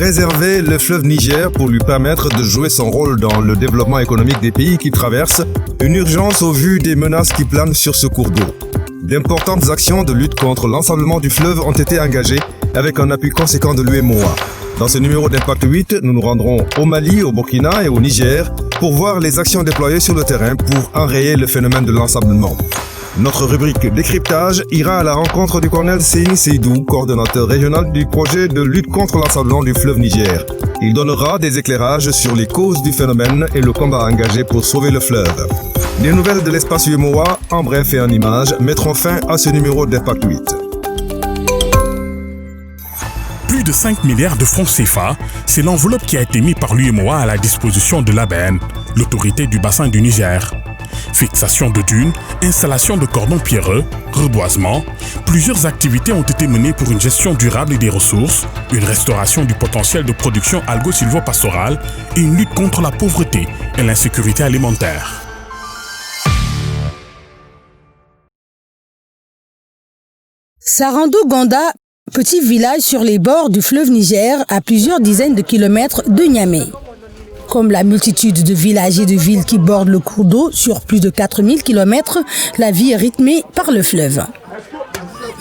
préserver le fleuve Niger pour lui permettre de jouer son rôle dans le développement économique des pays qui traversent, une urgence au vu des menaces qui planent sur ce cours d'eau. D'importantes actions de lutte contre l'ensablement du fleuve ont été engagées avec un appui conséquent de l'UEMOA. Dans ce numéro d'Impact 8, nous nous rendrons au Mali, au Burkina et au Niger pour voir les actions déployées sur le terrain pour enrayer le phénomène de l'ensablement. Notre rubrique décryptage ira à la rencontre du colonel Seyni Seydou, coordonnateur régional du projet de lutte contre l'ensablement du fleuve Niger. Il donnera des éclairages sur les causes du phénomène et le combat engagé pour sauver le fleuve. Les nouvelles de l'espace UEMOA, en bref et en images, mettront fin à ce numéro d'Impact 8. Plus de 5 milliards de francs CFA, c'est l'enveloppe qui a été mise par l'UEMOA à la disposition de l'ABN, l'autorité du bassin du Niger. Fixation de dunes, installation de cordons pierreux, reboisement, plusieurs activités ont été menées pour une gestion durable des ressources, une restauration du potentiel de production algo-silvopastorale et une lutte contre la pauvreté et l'insécurité alimentaire. Sarando-Gonda, petit village sur les bords du fleuve Niger à plusieurs dizaines de kilomètres de Niamey. Comme la multitude de villages et de villes qui bordent le cours d'eau sur plus de 4000 km, la vie est rythmée par le fleuve.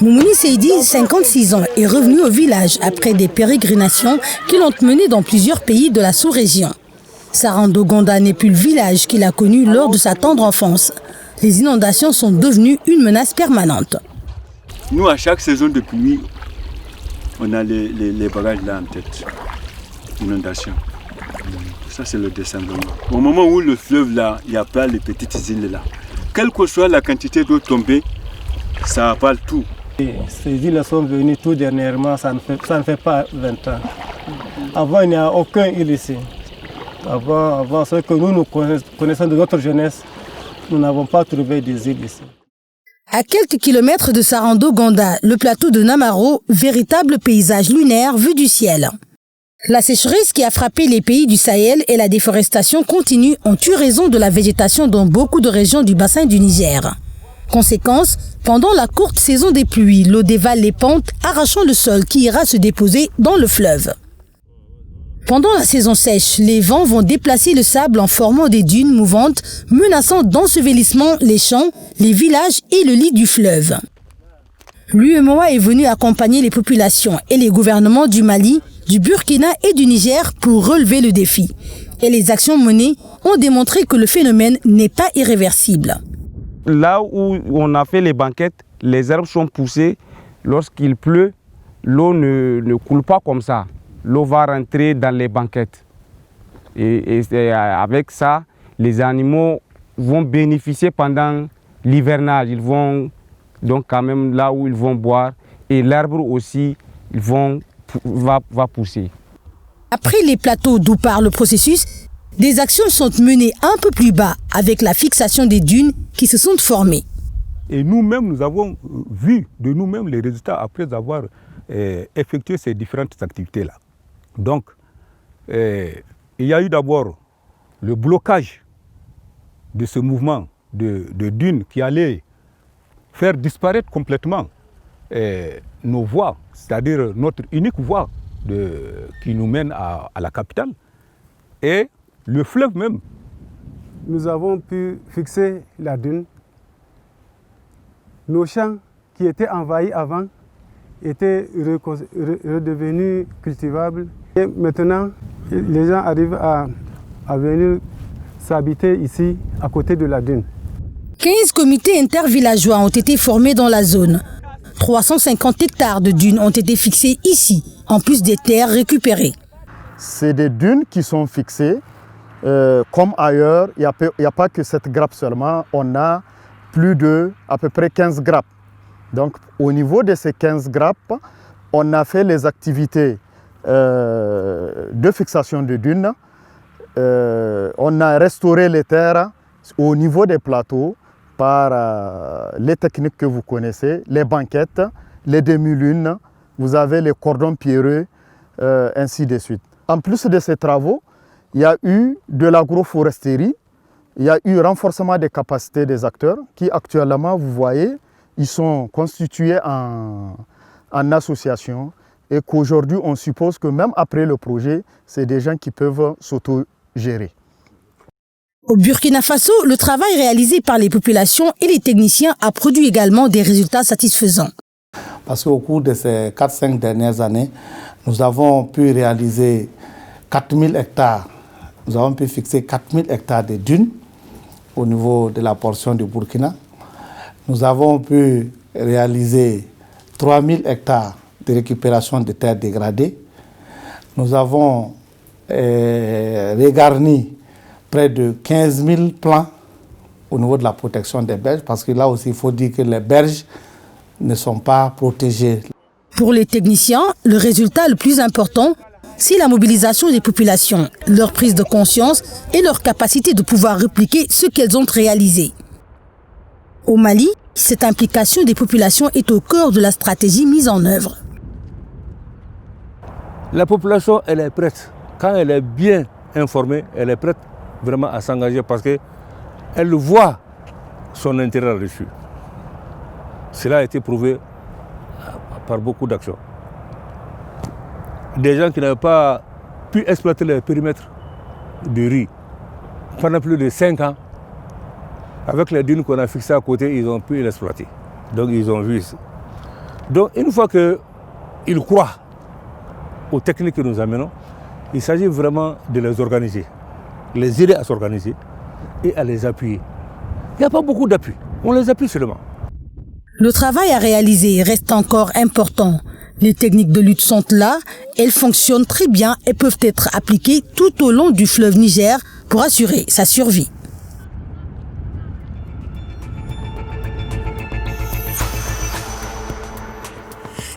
Moumouni Seydi, 56 ans, est revenu au village après des pérégrinations qui l'ont mené dans plusieurs pays de la sous-région. Sarando-Gonda n'est plus le village qu'il a connu lors de sa tendre enfance. Les inondations sont devenues une menace permanente. Nous, à chaque saison de pluie, on a les barrages là en tête. Inondations. Ça, c'est le désendement. Au moment où le fleuve là, il n'y a pas les petites îles là. Quelle que soit la quantité d'eau tombée, ça avale tout. Ces îles sont venues tout dernièrement, ça ne fait pas 20 ans. Avant, il n'y a aucun île ici. Avant ce que nous connaissons de notre jeunesse, nous n'avons pas trouvé des îles ici. À quelques kilomètres de Sarando-Gonda, le plateau de Namaro, véritable paysage lunaire vu du ciel. La sécheresse qui a frappé les pays du Sahel et la déforestation continue ont eu raison de la végétation dans beaucoup de régions du bassin du Niger. Conséquence, pendant la courte saison des pluies, l'eau dévale les pentes, arrachant le sol qui ira se déposer dans le fleuve. Pendant la saison sèche, les vents vont déplacer le sable en formant des dunes mouvantes, menaçant d'ensevelissement les champs, les villages et le lit du fleuve. L'UEMOA est venu accompagner les populations et les gouvernements du Mali, du Burkina et du Niger pour relever le défi. Et les actions menées ont démontré que le phénomène n'est pas irréversible. Là où on a fait les banquettes, les herbes sont poussées. Lorsqu'il pleut, l'eau ne coule pas comme ça. L'eau va rentrer dans les banquettes. Et avec ça, les animaux vont bénéficier pendant l'hivernage. Ils vont donc quand même là où ils vont boire. Et l'arbre aussi va pousser. Après les plateaux d'où part le processus, des actions sont menées un peu plus bas avec la fixation des dunes qui se sont formées. Et nous-mêmes, nous avons vu de nous-mêmes les résultats après avoir effectué ces différentes activités-là. Donc, il y a eu d'abord le blocage de ce mouvement de dunes qui allait faire disparaître complètement nos voies, c'est-à-dire notre unique voie qui nous mène à la capitale et le fleuve même. Nous avons pu fixer la dune. Nos champs qui étaient envahis avant étaient redevenus cultivables. Et maintenant, les gens arrivent à venir s'habiter ici, à côté de la dune. 15 comités intervillageois ont été formés dans la zone. 350 hectares de dunes ont été fixés ici, en plus des terres récupérées. C'est des dunes qui sont fixées. Comme ailleurs, il n'y a pas que cette grappe seulement. On a plus de à peu près 15 grappes. Donc au niveau de ces 15 grappes, on a fait les activités de fixation de dunes. On a restauré les terres au niveau des plateaux par les techniques que vous connaissez, les banquettes, les demi-lunes, vous avez les cordons pierreux, ainsi de suite. En plus de ces travaux, il y a eu de l'agroforesterie, il y a eu renforcement des capacités des acteurs qui actuellement, vous voyez, ils sont constitués en association et qu'aujourd'hui on suppose que même après le projet, c'est des gens qui peuvent s'auto-gérer. Au Burkina Faso, le travail réalisé par les populations et les techniciens a produit également des résultats satisfaisants. Parce qu'au cours de ces 4-5 dernières années, nous avons pu réaliser 4000 hectares. Nous avons pu fixer 4000 hectares de dunes au niveau de la portion du Burkina. Nous avons pu réaliser 3000 hectares de récupération de terres dégradées. Nous avons régarni près de 15 000 plants au niveau de la protection des berges, parce que là aussi, il faut dire que les berges ne sont pas protégées. Pour les techniciens, le résultat le plus important, c'est la mobilisation des populations, leur prise de conscience et leur capacité de pouvoir répliquer ce qu'elles ont réalisé. Au Mali, cette implication des populations est au cœur de la stratégie mise en œuvre. La population, elle est prête. Quand elle est bien informée, elle est prête vraiment à s'engager parce qu'elle voit son intérêt là-dessus. Cela a été prouvé par beaucoup d'actions. Des gens qui n'avaient pas pu exploiter le périmètre de riz pendant plus de 5 ans, avec les dunes qu'on a fixées à côté, ils ont pu l'exploiter. Donc ils ont vu. Donc une fois qu'ils croient aux techniques que nous amenons, il s'agit vraiment de les organiser, les aider à s'organiser et à les appuyer. Il n'y a pas beaucoup d'appui, on les appuie seulement. Le travail à réaliser reste encore important. Les techniques de lutte sont là, elles fonctionnent très bien et peuvent être appliquées tout au long du fleuve Niger pour assurer sa survie.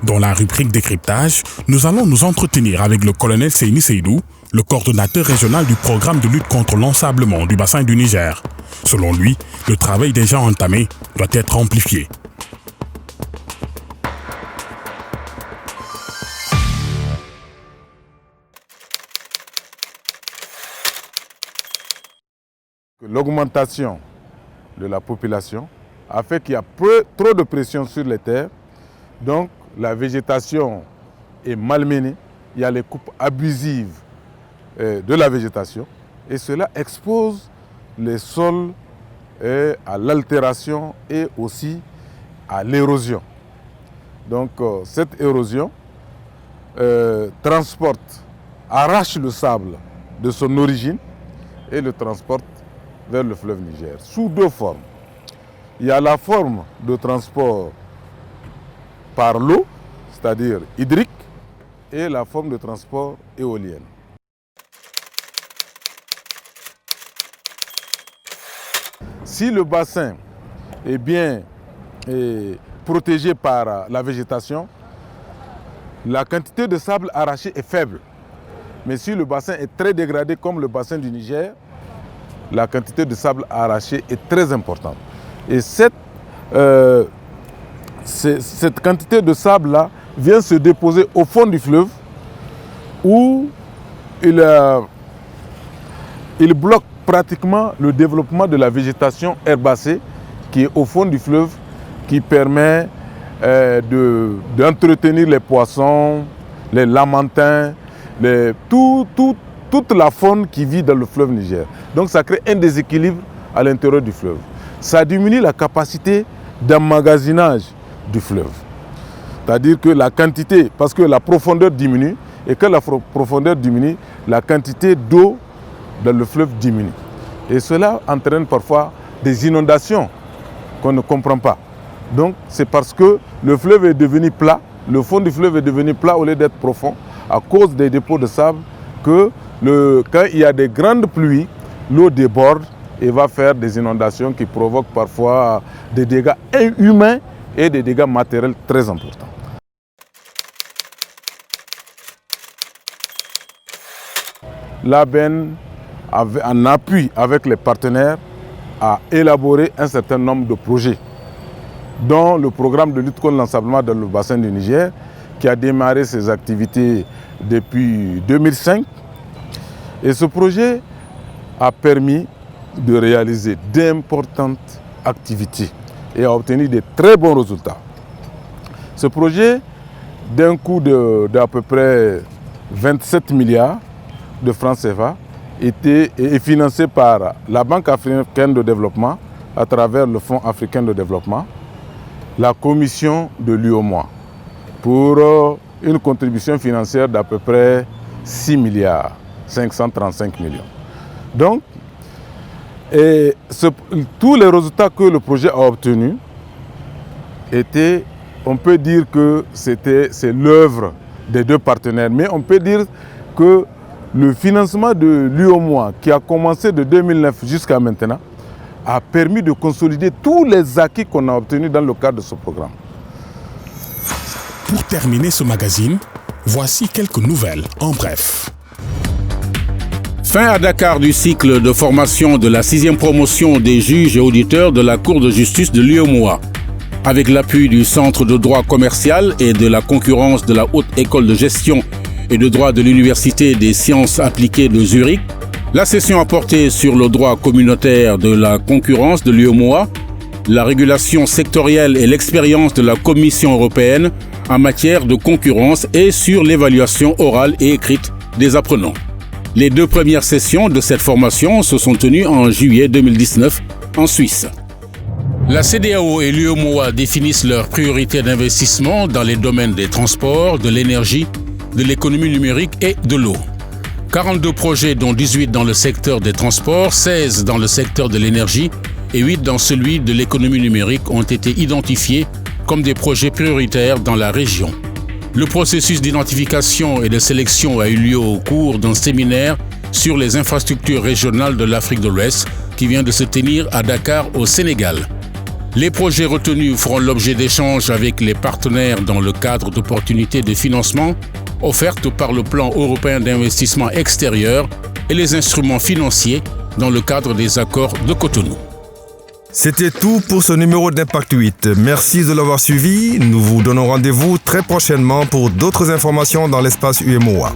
Dans la rubrique décryptage, nous allons nous entretenir avec le colonel Seyni Seydou, le coordonnateur régional du programme de lutte contre l'ensablement du bassin du Niger. Selon lui, le travail déjà entamé doit être amplifié. L'augmentation de la population a fait qu'il y a trop de pression sur les terres. Donc la végétation est malmenée. Il y a les coupes abusives de la végétation. Et cela expose les sols à l'altération et aussi à l'érosion. Donc cette érosion arrache le sable de son origine et le transporte vers le fleuve Niger, sous 2 formes. Il y a la forme de transport par l'eau, c'est-à-dire hydrique, et la forme de transport éolienne. Si le bassin est bien protégé par la végétation, la quantité de sable arraché est faible. Mais si le bassin est très dégradé, comme le bassin du Niger, la quantité de sable arraché est très importante. Et cette quantité de sable-là vient se déposer au fond du fleuve où il bloque pratiquement le développement de la végétation herbacée qui est au fond du fleuve, qui permet d'entretenir les poissons, les lamantins, toute la faune qui vit dans le fleuve Niger. Donc ça crée un déséquilibre à l'intérieur du fleuve. Ça diminue la capacité d'emmagasinage du fleuve. C'est-à-dire que la quantité, parce que la profondeur diminue, et quand la profondeur diminue, la quantité d'eau dans le fleuve diminue. Et cela entraîne parfois des inondations qu'on ne comprend pas. Donc c'est parce que le fleuve est devenu plat, le fond du fleuve est devenu plat au lieu d'être profond, à cause des dépôts de sable, que quand il y a des grandes pluies, l'eau déborde et va faire des inondations qui provoquent parfois des dégâts humains et des dégâts matériels très importants. L'ABN, en appui avec les partenaires, a élaboré un certain nombre de projets, dont le programme de lutte contre l'ensablement dans le bassin du Niger, qui a démarré ses activités depuis 2005. Et ce projet a permis de réaliser d'importantes activités et a obtenu de très bons résultats. Ce projet d'un coût d'à peu près 27 milliards de francs CFA est financé par la Banque africaine de développement à travers le Fonds africain de développement, la commission de l'UEMOA pour une contribution financière d'à peu près 6 milliards 535 millions. Donc, tous les résultats que le projet a obtenus étaient, on peut dire que c'est l'œuvre des deux partenaires, mais on peut dire que le financement de l'UEMOA, qui a commencé de 2009 jusqu'à maintenant, a permis de consolider tous les acquis qu'on a obtenus dans le cadre de ce programme. Pour terminer ce magazine, voici quelques nouvelles en bref. Fin à Dakar du cycle de formation de la 6e promotion des juges et auditeurs de la Cour de justice de l'UEMOA. Avec l'appui du Centre de droit commercial et de la concurrence de la Haute École de gestion et de droit de l'Université des sciences appliquées de Zurich, la session a porté sur le droit communautaire de la concurrence de l'UEMOA, la régulation sectorielle et l'expérience de la Commission européenne en matière de concurrence et sur l'évaluation orale et écrite des apprenants. Les 2 premières sessions de cette formation se sont tenues en juillet 2019 en Suisse. La CEDEAO et l'UEMOA définissent leurs priorités d'investissement dans les domaines des transports, de l'énergie, de l'économie numérique et de l'eau. 42 projets, dont 18 dans le secteur des transports, 16 dans le secteur de l'énergie et 8 dans celui de l'économie numérique ont été identifiés comme des projets prioritaires dans la région. Le processus d'identification et de sélection a eu lieu au cours d'un séminaire sur les infrastructures régionales de l'Afrique de l'Ouest qui vient de se tenir à Dakar au Sénégal. Les projets retenus feront l'objet d'échanges avec les partenaires dans le cadre d'opportunités de financement offertes par le plan européen d'investissement extérieur et les instruments financiers dans le cadre des accords de Cotonou. C'était tout pour ce numéro d'Impact 8. Merci de l'avoir suivi. Nous vous donnons rendez-vous très prochainement pour d'autres informations dans l'espace UEMOA.